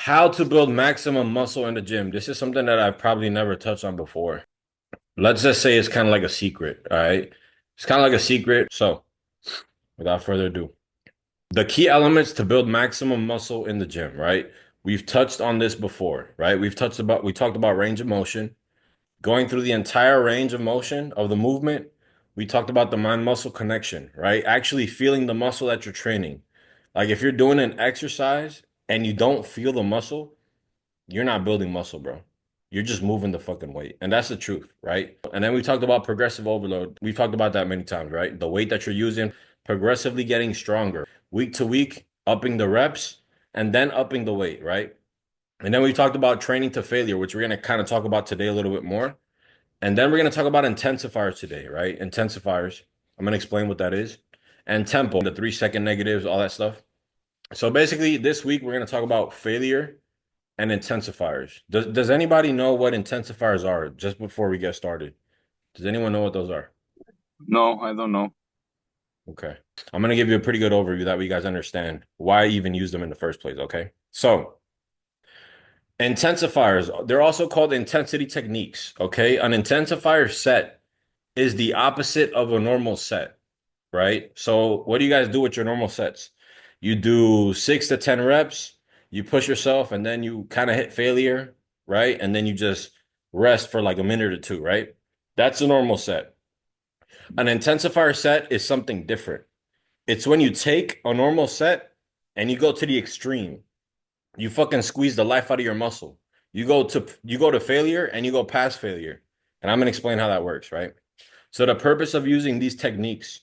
How to build maximum muscle in the gym. This is something that I've probably never touched on before. Let's just say it's kind of like a secret, all right? It's kind of like a secret. So, without further ado, the key elements to build maximum muscle in the gym, right? We've touched on this before, right? We talked about range of motion, going through the entire range of motion of the movement. We talked about the mind muscle connection, right? Actually feeling the muscle that you're training. Like if you're doing an exercise and you don't feel the muscle, you're not building muscle, bro. You're just moving the fucking weight. And that's the truth, right? And then we talked about progressive overload. We've talked about that many times, right? The weight that you're using, progressively getting stronger, week to week, upping the reps, and then upping the weight, right? And then we talked about training to failure, which we're going to kind of talk about today a little bit more. And then we're going to talk about intensifiers today, right? Intensifiers. I'm going to explain what that is. And tempo, the 3 second negatives, all that stuff. So basically, this week we're going to talk about failure and intensifiers. Does anybody know what intensifiers are just before we get started? Does anyone know what those are? No, I don't know. Okay. I'm gonna give you a pretty good overview that way you guys understand why I even use them in the first place, okay? So, intensifiers, they're also called intensity techniques, okay? An intensifier set is the opposite of a normal set, right? So, what do you guys do with your normal sets? You do 6 to 10 reps, you push yourself, and then you kind of hit failure, right? And then you just rest for like a minute or two, right? That's a normal set. An intensifier set is something different. It's when you take a normal set and you go to the extreme. You fucking squeeze the life out of your muscle. You go to failure and you go past failure. And I'm gonna explain how that works, right? So the purpose of using these techniques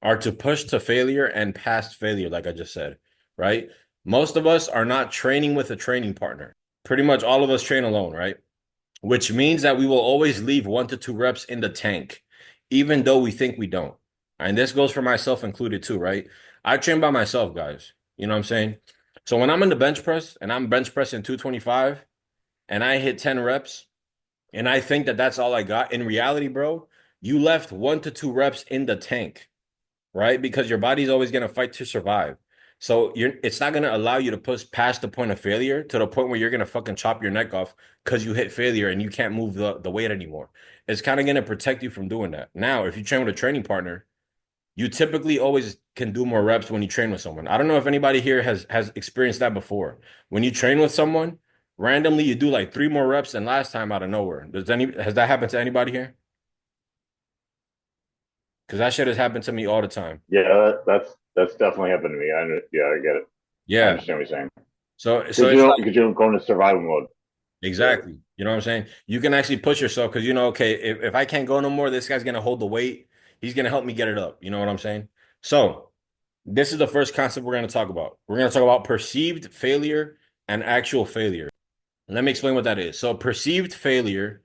are to push to failure and past failure, like I just said, right? Most of us are not training with a training partner. Pretty much all of us train alone, right? Which means that we will always leave 1 to 2 reps in the tank, even though we think we don't. And this goes for myself included too, right? I train by myself, guys. You know what I'm saying? So when I'm in the bench press and I'm bench pressing 225 and I hit 10 reps and I think that that's all I got, in reality, bro, you left 1 to 2 reps in the tank, right? Because your body's always going to fight to survive. So it's not going to allow you to push past the point of failure to the point where you're going to fucking chop your neck off because you hit failure and you can't move the weight anymore. It's kind of going to protect you from doing that. Now, if you train with a training partner, you typically always can do more reps when you train with someone. I don't know if anybody here has experienced that before. When you train with someone, randomly you do like 3 more reps than last time out of nowhere. Has that happened to anybody here? Because that shit has happened to me all the time. Yeah, that's definitely happened to me. Yeah, I get it. I Yeah. understand what you're saying. So Because it's like because you don't go into survival mode. Yeah, exactly. You know what I'm saying? You can actually push yourself because you know, okay, if I can't go no more, this guy's gonna hold the weight. He's gonna help me get it up. You know what I'm saying? So this is the first concept we're gonna talk about. We're gonna talk about perceived failure and actual failure. Let me explain what that is. So perceived failure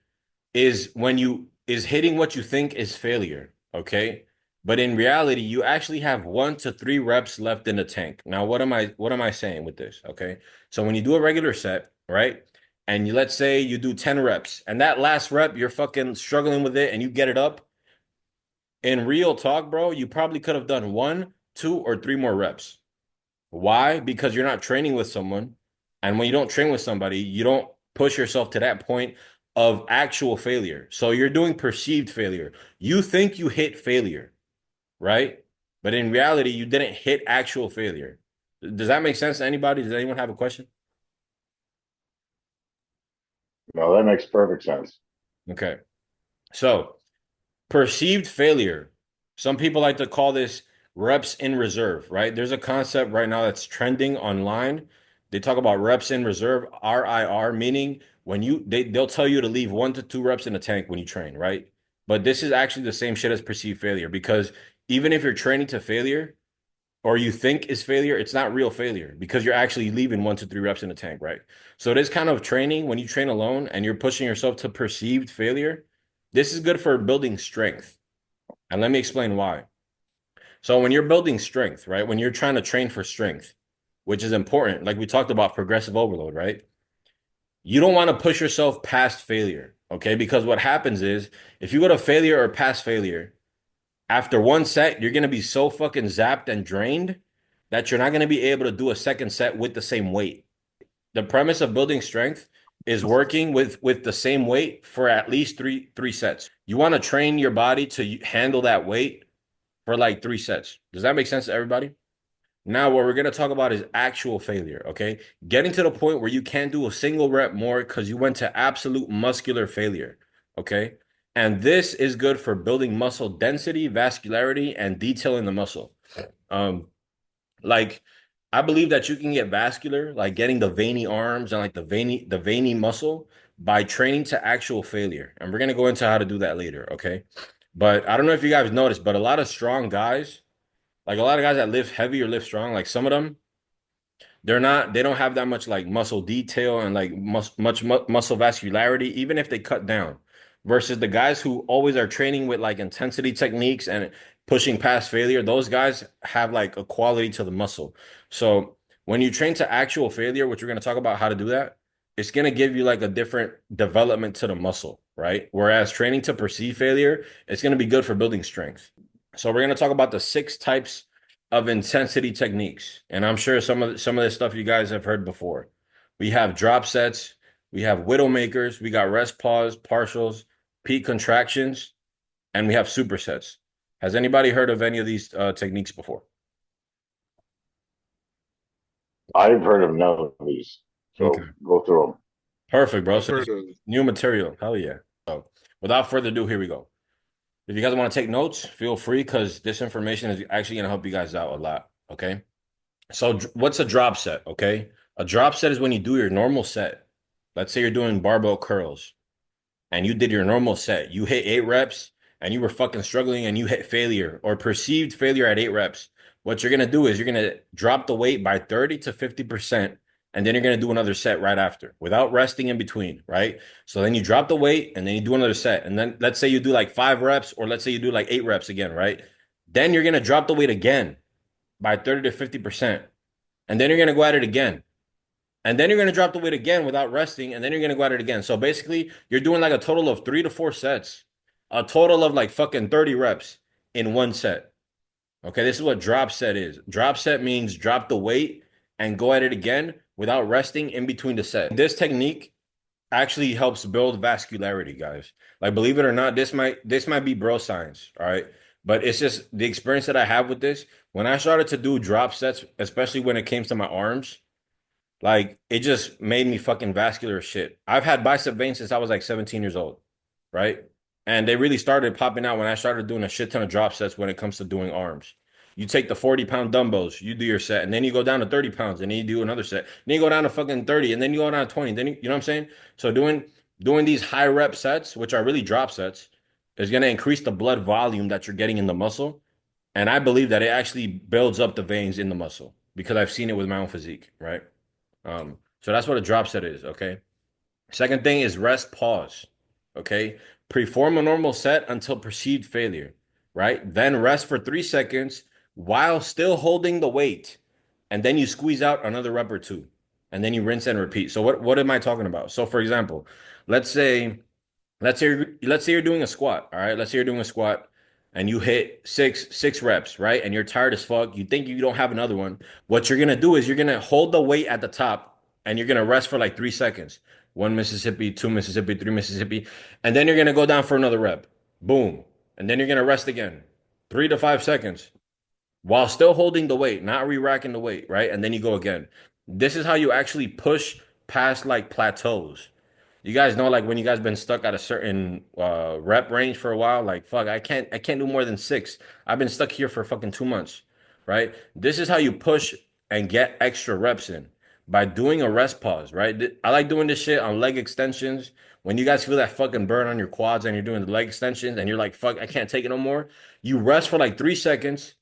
is when you is hitting what you think is failure, okay? But in reality, you actually have 1 to 3 reps left in the tank. Now, what am I saying with this? Okay. So when you do a regular set, right? And you let's say you do 10 reps, and that last rep, you're fucking struggling with it and you get it up. In real talk, bro, you probably could have done 1, 2, or 3 more reps. Why? Because you're not training with someone. And when you don't train with somebody, you don't push yourself to that point of actual failure. So you're doing perceived failure. You think you hit failure, right? But in reality, you didn't hit actual failure. Does that make sense to anybody? Does anyone have a question? no, that makes perfect sense. Okay. So perceived failure. Some people like to call this reps in reserve, right? There's a concept right now that's trending online. They talk about reps in reserve, RIR, meaning when they'll tell you to leave 1 to 2 reps in the tank when you train, right? But this is actually the same shit as perceived failure because even if you're training to failure or you think is failure, it's not real failure because you're actually leaving 1 to 3 reps in the tank, right? So this kind of training, when you train alone and you're pushing yourself to perceived failure, this is good for building strength. And let me explain why. So when you're building strength, right? When you're trying to train for strength, which is important, like we talked about progressive overload, right? You don't want to push yourself past failure, okay? Because what happens is if you go to failure or past failure, after one set, you're going to be so fucking zapped and drained that you're not going to be able to do a second set with the same weight. The premise of building strength is working with the same weight for at least three sets. You want to train your body to handle that weight for like 3 sets. Does that make sense to everybody? Now, what we're going to talk about is actual failure, okay? Getting to the point where you can't do a single rep more because you went to absolute muscular failure, okay? And this is good for building muscle density, vascularity, and detailing the muscle. Um, like I believe that you can get vascular, like getting the veiny arms and like the veiny muscle by training to actual failure. And we're gonna go into how to do that later, okay? But I don't know if you guys noticed, but a lot of strong guys, like a lot of guys that lift heavy or lift strong, like some of them, they don't have that much like muscle detail and like muscle vascularity, even if they cut down, versus the guys who always are training with like intensity techniques and pushing past failure. Those guys have like a quality to the muscle. So when you train to actual failure, which we're going to talk about how to do that, it's going to give you like a different development to the muscle, right? Whereas training to perceive failure, it's going to be good for building strength. So we're going to talk about the 6 types of intensity techniques. And I'm sure some of this stuff you guys have heard before. We have drop sets, we have widowmakers, we got rest pause, partials, peak contractions, and we have supersets. Has anybody heard of any of these techniques before? I've heard of none of these, so Okay. go through them. Perfect, bro. I've So this heard is of new material. Hell yeah. So without further ado, here we go. If you guys want to take notes, feel free because this information is actually going to help you guys out a lot. Okay. So what's a drop set? Okay. A drop set is when you do your normal set. Let's say you're doing barbell curls and you did your normal set. You hit 8 reps and you were fucking struggling and you hit failure or perceived failure at 8 reps. What you're going to do is you're going to drop the weight by 30 to 50%. And then you're going to do another set right after without resting in between, right? So then you drop the weight and then you do another set. And then let's say you do like 5 reps or let's say you do like 8 reps again, right? Then you're going to drop the weight again by 30 to 50%. And then you're going to go at it again. And then you're going to drop the weight again without resting. And then you're going to go at it again. So basically, you're doing like a total of 3 to 4 sets, a total of like fucking 30 reps in one set. Okay, this is what drop set is. Drop set means drop the weight and go at it again without resting in between the set. This technique actually helps build vascularity, guys. Like, believe it or not, this might be bro science, all right? But it's just the experience that I have with this. When I started to do drop sets, especially when it came to my arms, like it just made me fucking vascular as shit. I've had bicep veins since I was like 17 years old, right? And they really started popping out when I started doing a shit ton of drop sets when it comes to doing arms. You take the 40-pound dumbbells, you do your set, and then you go down to 30 pounds, and then you do another set. Then you go down to fucking 30, and then you go down to 20. Then you know what I'm saying? So doing these high rep sets, which are really drop sets, is going to increase the blood volume that you're getting in the muscle. And I believe that it actually builds up the veins in the muscle because I've seen it with my own physique, right? So that's what a drop set is, okay? Second thing is rest pause, okay? Perform a normal set until perceived failure, right? Then rest for 3 seconds while still holding the weight. And then you squeeze out another rep or two. And then you rinse and repeat. So what am I talking about? So for example, let's say let's say you're doing a squat, all right? Let's say you're doing a squat and you hit six reps, right? And you're tired as fuck. You think you don't have another one. What you're gonna do is you're gonna hold the weight at the top and you're gonna rest for like 3 seconds. One Mississippi, two Mississippi, three Mississippi, and then you're gonna go down for another rep. Boom. And then you're gonna rest again. 3 to 5 seconds while still holding the weight, not re-racking the weight, right? And then you go again. This is how you actually push past like plateaus. You guys know, like when you guys been stuck at a certain rep range for a while, like fuck, I can't do more than 6. I've been stuck here for fucking 2 months, right? This is how you push and get extra reps in by doing a rest pause, right? I like doing this shit on leg extensions. When you guys feel that fucking burn on your quads and you're doing the leg extensions and you're like, fuck, I can't take it no more. You rest for like 3 seconds,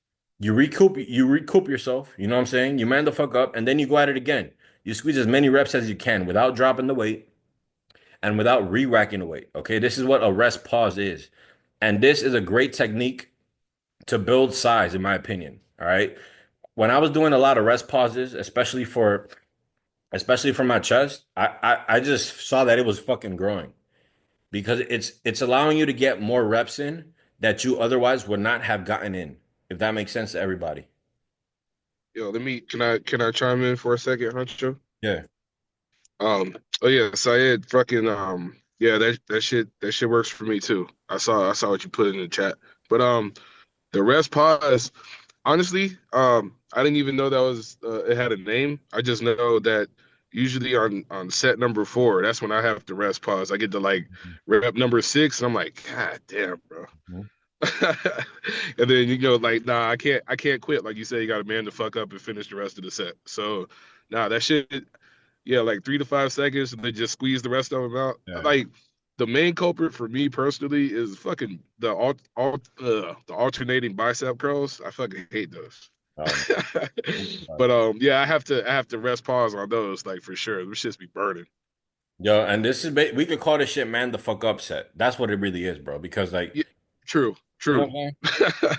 you recoup yourself, you know what I'm saying? You man the fuck up, and then you go at it again. You squeeze as many reps as you can without dropping the weight and without re-racking the weight. Okay, this is what a rest pause is. And this is a great technique to build size, in my opinion. All right. When I was doing a lot of rest pauses, especially for my chest, I just saw that it was fucking growing because it's allowing you to get more reps in that you otherwise would not have gotten in, if that makes sense to everybody. Yo, can I chime in for a second, Huncho? Yeah. Oh yeah, Syed, fucking yeah, that shit works for me too. I saw what you put in the chat. But the rest pause, honestly, I didn't even know that was it had a name. I just know that usually on set number 4, that's when I have to rest pause. I get to like rep number 6, and I'm like, God damn, bro. Mhm. And then like, nah, I can't quit. Like you said, you got to man the fuck up and finish the rest of the set. So, nah, that shit, yeah, like 3 to 5 seconds, and then just squeeze the rest of them out. Yeah. Like the main culprit for me personally is fucking the alternating bicep curls. I fucking hate those. Um, But yeah, I have to rest pause on those, like, for sure. Those shits be burning. Yo, and this is we could call this shit man the fuck up set. That's what it really is, bro. Because like, Yeah, true, you know true. what I'm saying?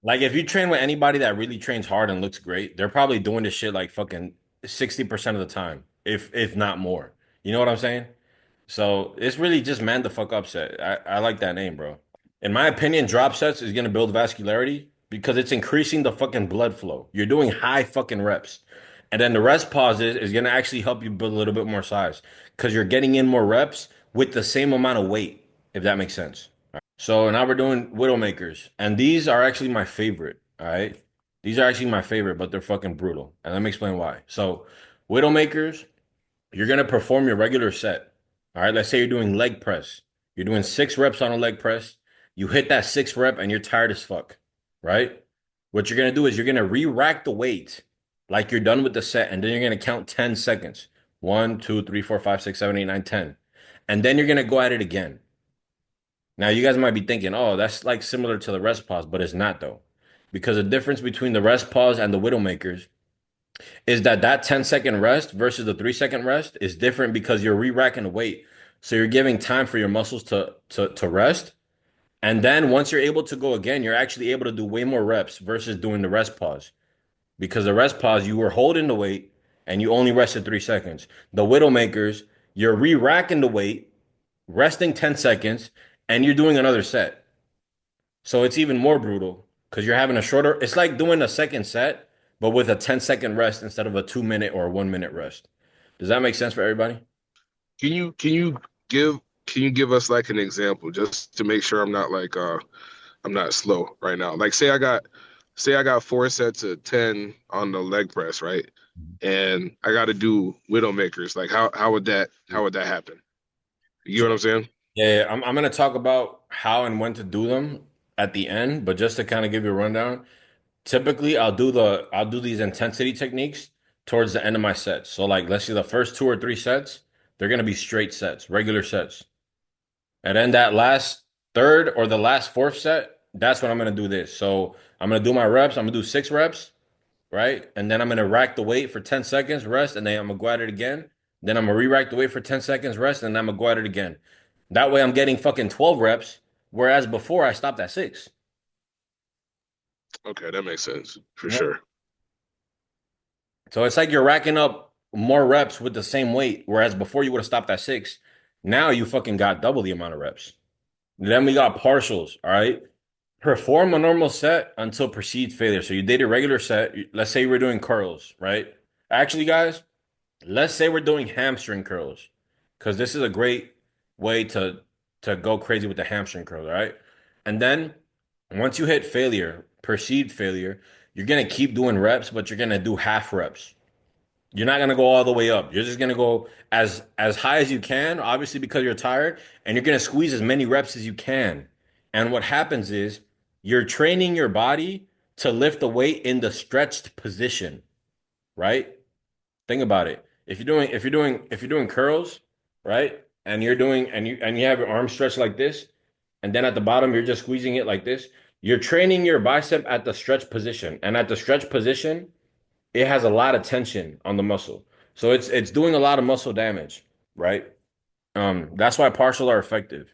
Like if you train with anybody that really trains hard and looks great, they're probably doing this shit like fucking 60% of the time, if not more. You know what I'm saying? So it's really just man the fuck up set. I like that name, bro. In my opinion, drop sets is gonna build vascularity because it's increasing the fucking blood flow. You're doing high fucking reps. And then the rest pauses is gonna actually help you build a little bit more size because you're getting in more reps with the same amount of weight, if that makes sense. So now we're doing Widowmakers, and these are actually my favorite. All right, these are actually my favorite, but they're fucking brutal. And let me explain why. So, Widowmakers, you're gonna perform your regular set. All right, let's say you're doing leg press. You're doing 6 reps on a leg press. You hit that 6 rep, and you're tired as fuck. Right? What you're gonna do is you're gonna re-rack the weight like you're done with the set, and then you're gonna count 10 seconds. 1, 2, 3, 4, 5, 6, 7, 8, 9, 10. And then you're gonna go at it again. Now, you guys might be thinking, oh, that's like similar to the rest pause, but it's not though. Because the difference between the rest pause and the Widowmakers is that 10-second rest versus the 3-second rest is different because you're re-racking the weight. So you're giving time for your muscles to rest. And then once you're able to go again, you're actually able to do way more reps versus doing the rest pause. Because the rest pause, you were holding the weight and you only rested 3 seconds. The Widowmakers, you're re-racking the weight, resting 10 seconds, and you're doing another set. So it's even more brutal because you're having a shorter, it's like doing a second set, but with a 10-second rest instead of a 2 minute or a 1 minute rest. Does that make sense for everybody? Can you give can you give us like an example just to make sure I'm not slow right now? Like, say I got 4 sets of 10 on the leg press, right? And I got to do Widowmakers. Like, how would that happen? You know what I'm saying? Yeah, I'm gonna talk about how and when to do them at the end, but just to kind of give you a rundown, typically I'll do these intensity techniques towards the end of my sets. So like let's say the first 2 or 3 sets, they're gonna be straight sets, regular sets. And then that last third or the last fourth set, that's when I'm gonna do this. So I'm gonna do my reps. I'm gonna do 6 reps, right? And then I'm gonna rack the weight for 10 seconds, rest, and then I'm gonna go at it again. Then I'm gonna re-rack the weight for 10 seconds, rest, and then I'm gonna go at it again. That way I'm getting fucking 12 reps, whereas before I stopped at 6. Okay, that makes sense for Yeah. sure. So it's like you're racking up more reps with the same weight, whereas before you would have stopped at 6. Now you fucking got double the amount of reps. Then we got partials, all right? Perform a normal set until perceived failure. So you did a regular set. Let's say we're doing curls, right? Actually, guys, let's say we're doing hamstring curls, because this is a great way to go crazy with the hamstring curls, all right? And then once you hit failure, perceived failure, you're gonna keep doing reps, but you're gonna do half reps. You're not gonna go all the way up. You're just gonna go as high as you can, obviously because you're tired, and you're gonna squeeze as many reps as you can. And what happens is you're training your body to lift the weight in the stretched position, right? Think about it. If you're doing curls, right? And you have your arms stretched like this, and then at the bottom you're just squeezing it like this. You're training your bicep at the stretch position. And at the stretch position, it has a lot of tension on the muscle. So it's doing a lot of muscle damage, right? That's why partial are effective.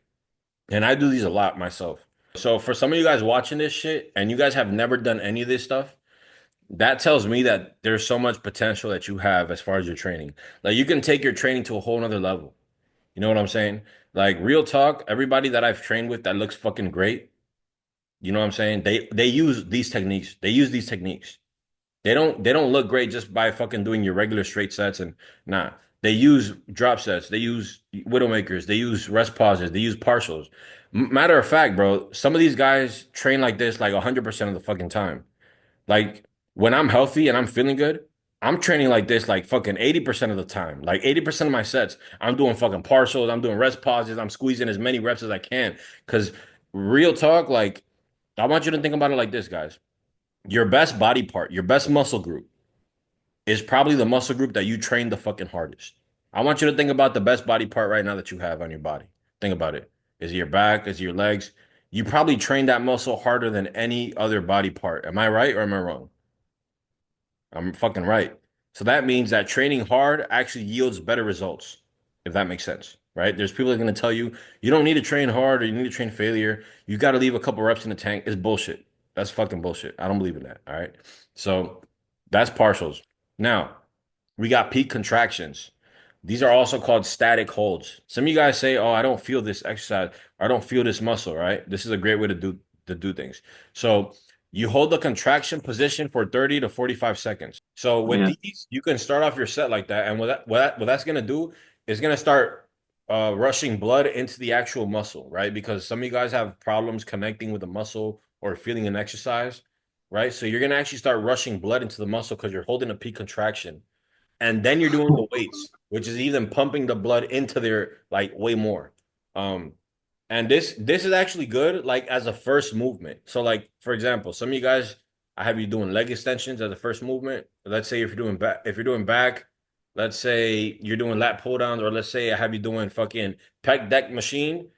And I do these a lot myself. So for some of you guys watching this shit and you guys have never done any of this stuff, that tells me that there's so much potential that you have as far as your training. Like you can take your training to a whole nother level. You know what I'm saying? Like real talk, everybody that I've trained with that looks fucking great, you know what I'm saying? They use these techniques. They use these techniques. They don't look great just by fucking doing your regular straight sets and nah. They use drop sets, they use widowmakers, they use rest pauses, they use partials. Matter of fact, bro, some of these guys train like this like 100% of the fucking time. Like when I'm healthy and I'm feeling good, I'm training like this like fucking 80% of the time. Like 80% of my sets, I'm doing fucking partials, I'm doing rest pauses, I'm squeezing as many reps as I can. Because real talk, like I want you to think about it like this, guys. Your best body part, your best muscle group is probably the muscle group that you train the fucking hardest. I want you to think about the best body part right now that you have on your body. Think about it. Is it your back? Is it your legs? You probably train that muscle harder than any other body part. Am I right or am I wrong? I'm fucking right. So that means that training hard actually yields better results, if that makes sense, right? There's people that are going to tell you you don't need to train hard or you need to train failure. You got to leave a couple reps in the tank. It's bullshit. That's fucking bullshit. I don't believe in that. All right. So that's partials. Now, we got peak contractions. These are also called static holds. Some of you guys say, "Oh, I don't feel this exercise. Or I don't feel this muscle." Right? This is a great way to do things. So you hold the contraction position for 30 to 45 seconds. So with Yeah. these, you can start off your set like that, and what that's gonna do is gonna start rushing blood into the actual muscle, right? Because some of you guys have problems connecting with the muscle or feeling an exercise, right? So you're gonna actually start rushing blood into the muscle because you're holding a peak contraction and then you're doing the weights, which is even pumping the blood into there like way more. Um, and this is actually good like as a first movement. So like for example, some of you guys, I have you doing leg extensions as a first movement. Let's say if you're doing back, let's say you're doing lat pull downs, or let's say I have you doing fucking pec deck machine.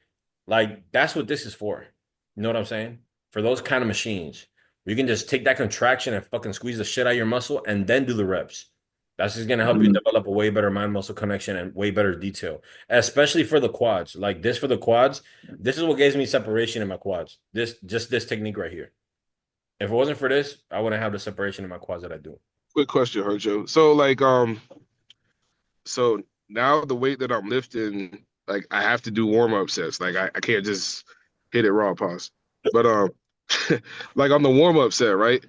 Like that's what this is for. You know what I'm saying? For those kind of machines, you can just take that contraction and fucking squeeze the shit out of your muscle and then do the reps. That's just gonna help you develop a way better mind muscle connection and way better detail, especially for the quads. Like this for the quads, this is what gives me separation in my quads. This technique right here. If it wasn't for this, I wouldn't have the separation in my quads that I do. Quick question, Herjo. So now the weight that I'm lifting, like I have to do warm-up sets. Like I can't just hit it raw pause. But like on the warm-up set, right?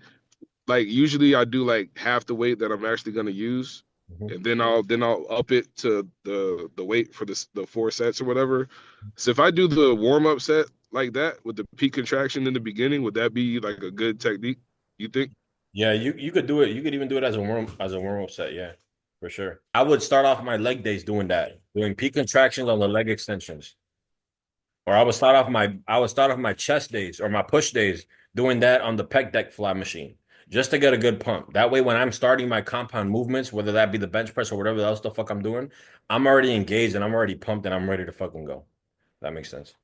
Like usually I do like half the weight that I'm actually gonna use, Mhm. and then I'll up it to the weight for the 4 sets or whatever. So if I do the warm-up set like that with the peak contraction in the beginning, would that be like a good technique, you think? Yeah, you could do it. You could even do it as a warm up set. Yeah, for sure. I would start off my leg days doing that, doing peak contractions on the leg extensions. Or I would start off my chest days or my push days doing that on the pec deck fly machine just to get a good pump. That way, when I'm starting my compound movements, whether that be the bench press or whatever else the fuck I'm doing, I'm already engaged and I'm already pumped and I'm ready to fucking go. That makes sense.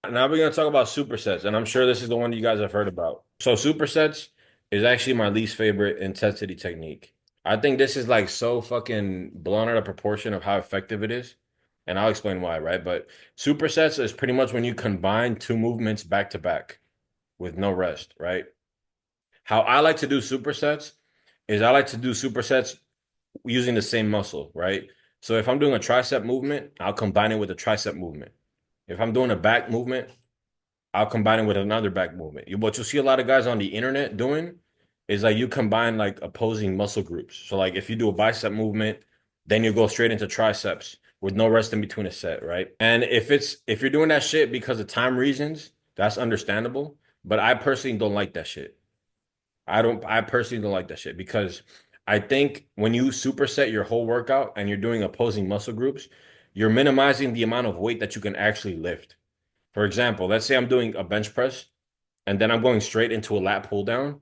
Now we're gonna talk about supersets, and I'm sure this is the one you guys have heard about. So supersets is actually my least favorite intensity technique. I think this is like so fucking blown out of proportion of how effective it is. And I'll explain why, right? But supersets is pretty much when you combine two movements back to back with no rest, right? How I like to do supersets is I like to do supersets using the same muscle, right? So if I'm doing a tricep movement, I'll combine it with a tricep movement. If I'm doing a back movement, I'll combine it with another back movement. What you'll see a lot of guys on the internet doing is like you combine like opposing muscle groups. So like if you do a bicep movement, then you go straight into triceps with no rest in between a set, right? And if you're doing that shit because of time reasons, that's understandable. But I personally don't like that shit. I personally don't like that shit because I think when you superset your whole workout and you're doing opposing muscle groups, you're minimizing the amount of weight that you can actually lift. For example, let's say I'm doing a bench press and then I'm going straight into a lat pull down.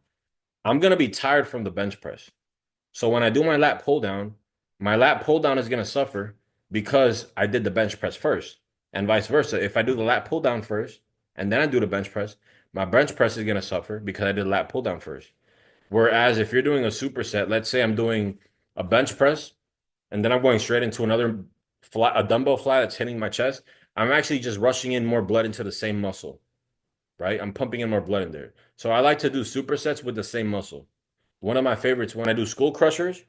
I'm going to be tired from the bench press. So when I do my lat pull down is going to suffer because I did the bench press first, and vice versa. If I do the lat pull down first and then I do the bench press, my bench press is going to suffer because I did the lat pull down first. Whereas if you're doing a superset, let's say I'm doing a bench press and then I'm going straight into another flat, a dumbbell fly that's hitting my chest, I'm actually just rushing in more blood into the same muscle, right? I'm pumping in more blood in there. So I like to do supersets with the same muscle. One of my favorites when I do skull crushers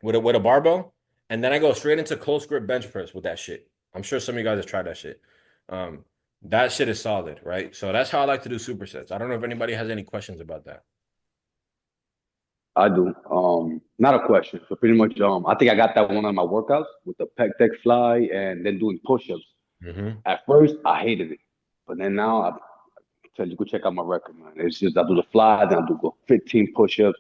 with a barbell, and then I go straight into close grip bench press with that shit. I'm sure some of you guys have tried that shit. Um, that shit is solid, right? So that's how I like to do supersets. I don't know if anybody has any questions about that. I do. Not a question. So pretty much, I think I got that one on my workouts with the pec deck fly and then doing push-ups. Mm-hmm. At first, I hated it, but then now I tell you, go check out my record, man. It's just I do the fly, then I do go 15 push-ups,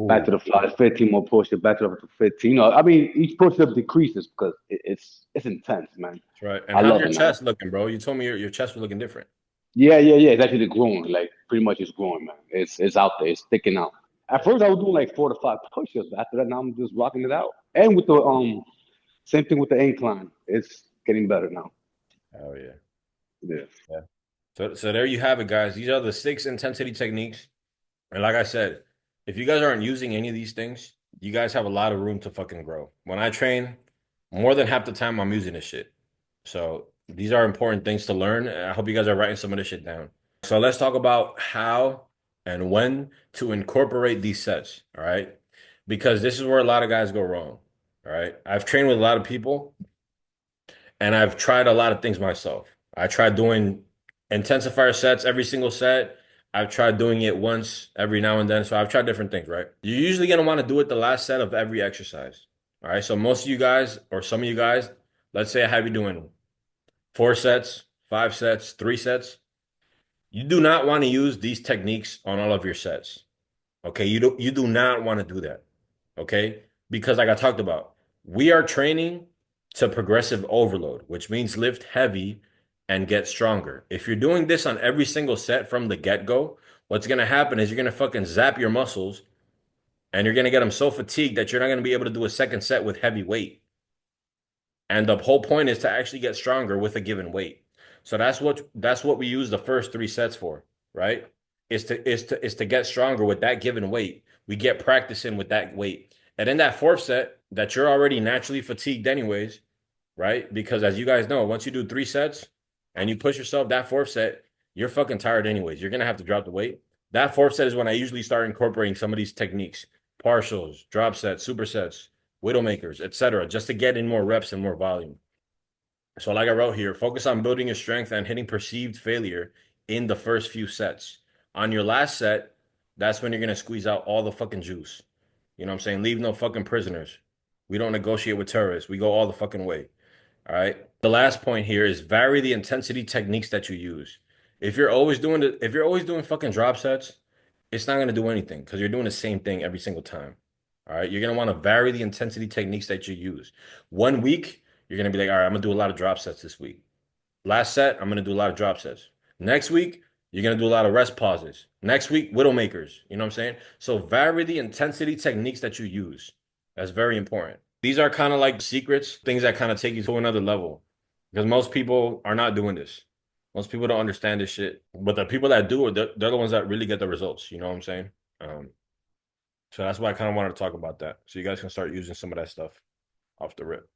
back to the fly, 15 more push-ups, back to the 15. You know, I mean, each push-up decreases because it's intense, man. That's right. And I how's love your it, man. chest looking, bro? You told me your chest was looking different. Yeah, yeah, yeah. It's actually growing. Like pretty much, it's growing, man. It's out there. It's sticking out. At first, I was doing like 4 to 5 push-ups. But after that, now I'm just rocking it out. And with the same thing with the incline. It's getting better now. Oh yeah. Yeah. Yeah. So there you have it, guys. These are the 6 intensity techniques. And like I said, if you guys aren't using any of these things, you guys have a lot of room to fucking grow. When I train, more than half the time I'm using this shit. So these are important things to learn. And I hope you guys are writing some of this shit down. So let's talk about how and when to incorporate these sets. All right. Because this is where a lot of guys go wrong. All right. I've trained with a lot of people and I've tried a lot of things myself. I tried doing intensifier sets every single set. I've tried doing it once every now and then. So I've tried different things, right? You're usually going to want to do it the last set of every exercise. All right. So most of you guys, or some of you guys, let's say I have you doing 4 sets, 5 sets, 3 sets. You do not want to use these techniques on all of your sets. Okay. You do not want to do that. Okay. Because like I talked about, we are training to progressive overload, which means lift heavy and get stronger. If you're doing this on every single set from the get-go, what's going to happen is you're going to fucking zap your muscles and you're going to get them so fatigued that you're not going to be able to do a second set with heavy weight. And the whole point is to actually get stronger with a given weight. So that's what we use the first 3 sets for, right? Is to get stronger with that given weight. We get practicing with that weight. And in that 4th set that you're already naturally fatigued anyways, right? Because as you guys know, once you do 3 sets and you push yourself that 4th set, you're fucking tired anyways. You're going to have to drop the weight. That 4th set is when I usually start incorporating some of these techniques, partials, drop sets, supersets, widowmakers, etc., just to get in more reps and more volume. So like I wrote here, focus on building your strength and hitting perceived failure in the first few sets. On your last set, that's when you're going to squeeze out all the fucking juice. You know what I'm saying? Leave no fucking prisoners. We don't negotiate with terrorists. We go all the fucking way. All right. The last point here is vary the intensity techniques that you use. If you're always doing fucking drop sets, it's not going to do anything because you're doing the same thing every single time. All right. You're going to want to vary the intensity techniques that you use. 1 week, you're going to be like, all right, I'm going to do a lot of drop sets this week. Last set, I'm going to do a lot of drop sets. Next week, you're going to do a lot of rest pauses. Next week, widowmakers. You know what I'm saying? So vary the intensity techniques that you use. That's very important. These are kind of like secrets, things that kind of take you to another level. Because most people are not doing this. Most people don't understand this shit. But the people that do, they're the ones that really get the results. You know what I'm saying? So that's why I kind of wanted to talk about that. So you guys can start using some of that stuff off the rip.